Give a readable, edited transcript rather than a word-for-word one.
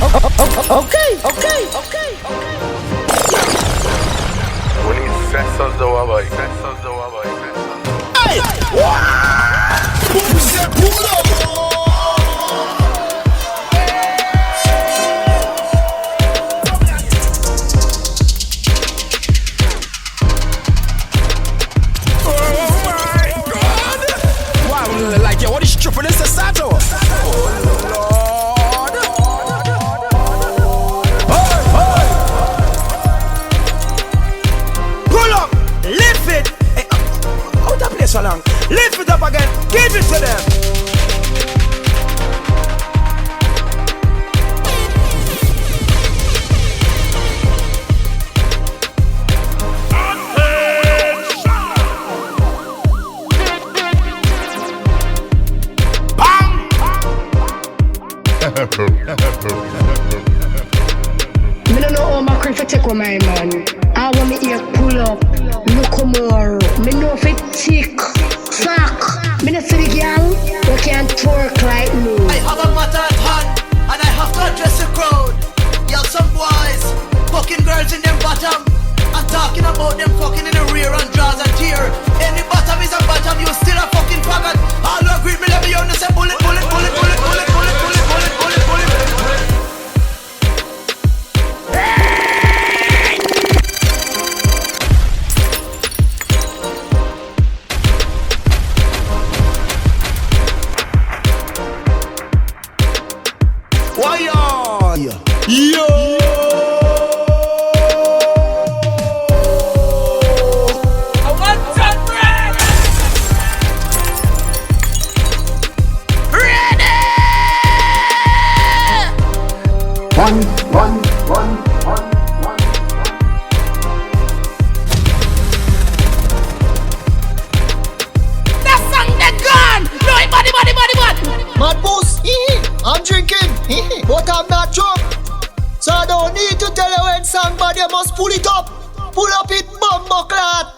Okay. When he sets us the wabai, Hey! Who said pull up? Like, yo, what is tripping? It's a Sato. Oh, Lord. Hey. Pull up, lift it. Hey, out that place so long. Lift it up again. Give it to them. Me no know how my crave take with my man. I want me here pull up, look more. Me know if it tick, fuck. Me no see the girl who can't twerk like me. I have a matter at hand, and I have to address the crowd. Y'all some boys, fucking girls in them bottom. I'm talking about them fucking in the rear and draws and tear. Any bottom is a bottom, you still a fucking faggot. All who agree me, let me understand. Bullet. Why on? Yo! I want some bread! Ready! One. That song they gone! No, body! Mad boss, I'm drinking, but I'm not drunk. So I don't need to tell you when song bad, you must pull it up. Pull up it, bumbo clot.